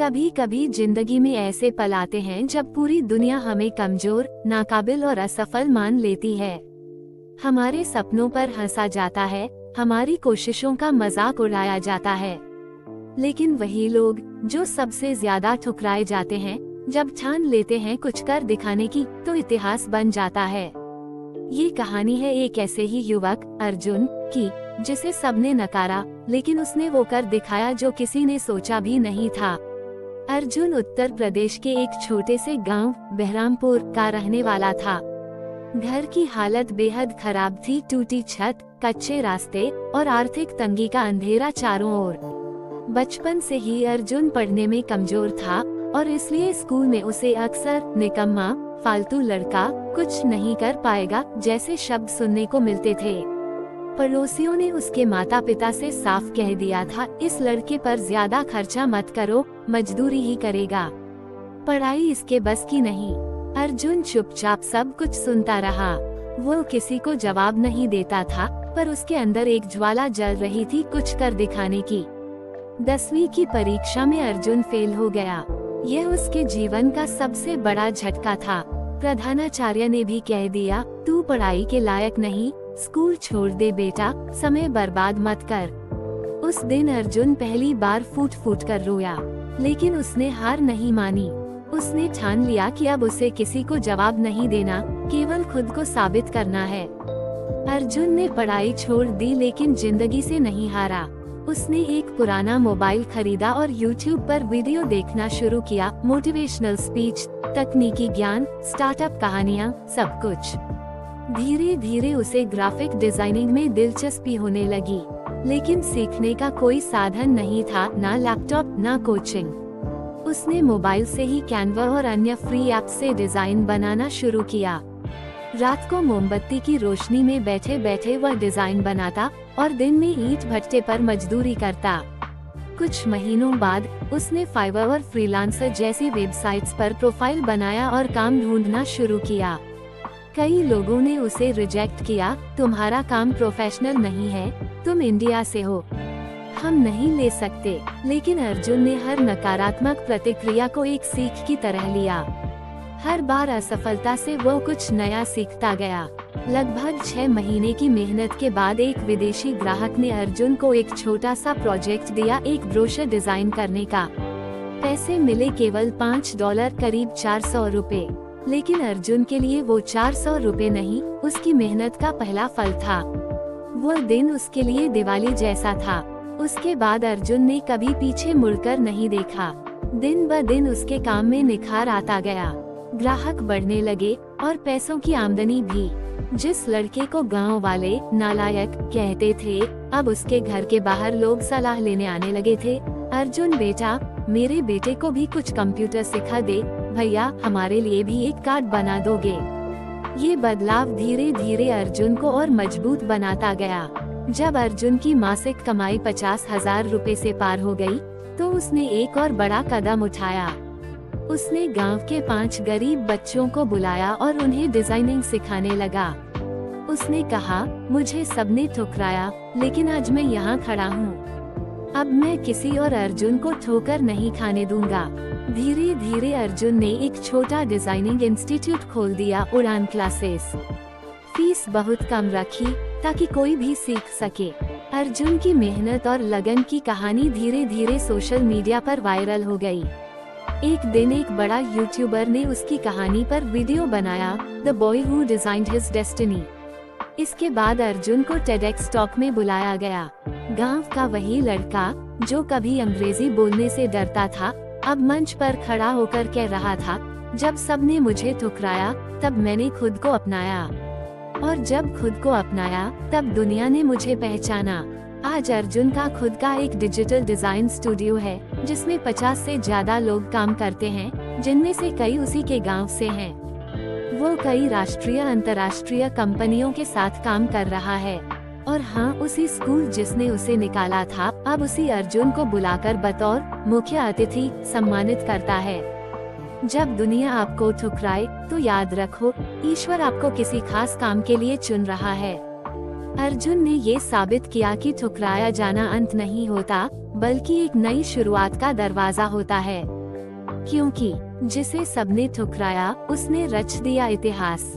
कभी कभी जिंदगी में ऐसे पल आते हैं जब पूरी दुनिया हमें कमजोर, नाकाबिल और असफल मान लेती है। हमारे सपनों पर हंसा जाता है, हमारी कोशिशों का मजाक उड़ाया जाता है। लेकिन वही लोग जो सबसे ज्यादा ठुकराए जाते हैं, जब ठान लेते हैं कुछ कर दिखाने की, तो इतिहास बन जाता है। ये कहानी है एक ऐसे ही युवक अर्जुन की, जिसे सबने नकारा, लेकिन उसने वो कर दिखाया जो किसी ने सोचा भी नहीं था। अर्जुन उत्तर प्रदेश के एक छोटे से गांव बहरामपुर का रहने वाला था। घर की हालत बेहद खराब थी, टूटी छत, कच्चे रास्ते और आर्थिक तंगी का अंधेरा चारों ओर। बचपन से ही अर्जुन पढ़ने में कमजोर था और इसलिए स्कूल में उसे अक्सर निकम्मा, फालतू लड़का, कुछ नहीं कर पाएगा जैसे शब्द सुनने को मिलते थे। पड़ोसियों ने उसके माता पिता से साफ कह दिया था, इस लड़के पर ज्यादा खर्चा मत करो, मजदूरी ही करेगा, पढ़ाई इसके बस की नहीं। अर्जुन चुपचाप सब कुछ सुनता रहा। वो किसी को जवाब नहीं देता था, पर उसके अंदर एक ज्वाला जल रही थी कुछ कर दिखाने की। 10वीं की परीक्षा में अर्जुन फेल हो गया। यह उसके जीवन का सबसे बड़ा झटका था। प्रधानाचार्य ने भी कह दिया, तू पढ़ाई के लायक नहीं, स्कूल छोड़ दे बेटा, समय बर्बाद मत कर। उस दिन अर्जुन पहली बार फूट फूट कर रोया, लेकिन उसने हार नहीं मानी। उसने ठान लिया कि अब उसे किसी को जवाब नहीं देना, केवल खुद को साबित करना है। अर्जुन ने पढ़ाई छोड़ दी, लेकिन जिंदगी से नहीं हारा। उसने एक पुराना मोबाइल खरीदा और YouTube पर वीडियो देखना शुरू किया। मोटिवेशनल स्पीच, तकनीकी ज्ञान, स्टार्टअप कहानियाँ, सब कुछ। धीरे धीरे उसे ग्राफिक डिजाइनिंग में दिलचस्पी होने लगी, लेकिन सीखने का कोई साधन नहीं था, ना लैपटॉप ना कोचिंग। उसने मोबाइल से ही कैनवा और अन्य फ्री ऐप से डिजाइन बनाना शुरू किया। रात को मोमबत्ती की रोशनी में बैठे बैठे वह डिजाइन बनाता और दिन में ईंट भट्टे पर मजदूरी करता। कुछ महीनों बाद उसने फाइवर और फ्रीलांसर जैसी वेबसाइट्स पर प्रोफाइल बनाया और काम ढूंढना शुरू किया। कई लोगों ने उसे रिजेक्ट किया, तुम्हारा काम प्रोफेशनल नहीं है, तुम इंडिया से हो, हम नहीं ले सकते। लेकिन अर्जुन ने हर नकारात्मक प्रतिक्रिया को एक सीख की तरह लिया। हर बार असफलता से वो कुछ नया सीखता गया। लगभग 6 महीने की मेहनत के बाद एक विदेशी ग्राहक ने अर्जुन को एक छोटा सा प्रोजेक्ट दिया, एक ब्रोशर डिजाइन करने का। पैसे मिले केवल $5, करीब 400 रुपए। लेकिन अर्जुन के लिए वो 400 रुपए नहीं, उसकी मेहनत का पहला फल था। वो दिन उसके लिए दिवाली जैसा था। उसके बाद अर्जुन ने कभी पीछे मुड़कर नहीं देखा। दिन ब दिन उसके काम में निखार आता गया, ग्राहक बढ़ने लगे और पैसों की आमदनी भी। जिस लड़के को गांव वाले नालायक कहते थे, अब उसके घर के बाहर लोग सलाह लेने आने लगे थे। अर्जुन बेटा, मेरे बेटे को भी कुछ कंप्यूटर सिखा दे, भैया हमारे लिए भी एक कार्ड बना दोगे। ये बदलाव धीरे धीरे अर्जुन को और मजबूत बनाता गया। जब अर्जुन की मासिक कमाई 50,000 रुपए से पार हो गई, तो उसने एक और बड़ा कदम उठाया। उसने गांव के 5 गरीब बच्चों को बुलाया और उन्हें डिजाइनिंग सिखाने लगा। उसने कहा, मुझे सबने ठुकराया, लेकिन आज मैं यहाँ खड़ा हूँ। अब मैं किसी और अर्जुन को ठोकर नहीं खाने दूंगा। धीरे धीरे अर्जुन ने एक छोटा डिजाइनिंग इंस्टीट्यूट खोल दिया, उड़ान क्लासेस। फीस बहुत कम रखी ताकि कोई भी सीख सके। अर्जुन की मेहनत और लगन की कहानी धीरे धीरे सोशल मीडिया पर वायरल हो गई। एक दिन एक बड़ा यूट्यूबर ने उसकी कहानी पर वीडियो बनाया, the boy who designed his destiny. इसके बाद अर्जुन को टेडेक्स टॉक में बुलाया गया। गांव का वही लड़का जो कभी अंग्रेजी बोलने से डरता था, अब मंच पर खड़ा होकर कह रहा था, जब सबने मुझे ठुकराया तब मैंने खुद को अपनाया, और जब खुद को अपनाया तब दुनिया ने मुझे पहचाना। आज अर्जुन का खुद का एक डिजिटल डिजाइन स्टूडियो है, जिसमें 50 से ज्यादा लोग काम करते हैं, जिनमें से कई उसी के गांव से हैं। वो कई राष्ट्रीय अंतर्राष्ट्रीय कंपनियों के साथ काम कर रहा है। और हाँ, उसी स्कूल जिसने उसे निकाला था, अब उसी अर्जुन को बुलाकर बतौर मुख्य अतिथि सम्मानित करता है। जब दुनिया आपको ठुकराए तो याद रखो, ईश्वर आपको किसी खास काम के लिए चुन रहा है। अर्जुन ने ये साबित किया कि ठुकराया जाना अंत नहीं होता, बल्कि एक नई शुरुआत का दरवाजा होता है। क्योंकि जिसे सबने ठुकराया उसने रच दिया इतिहास।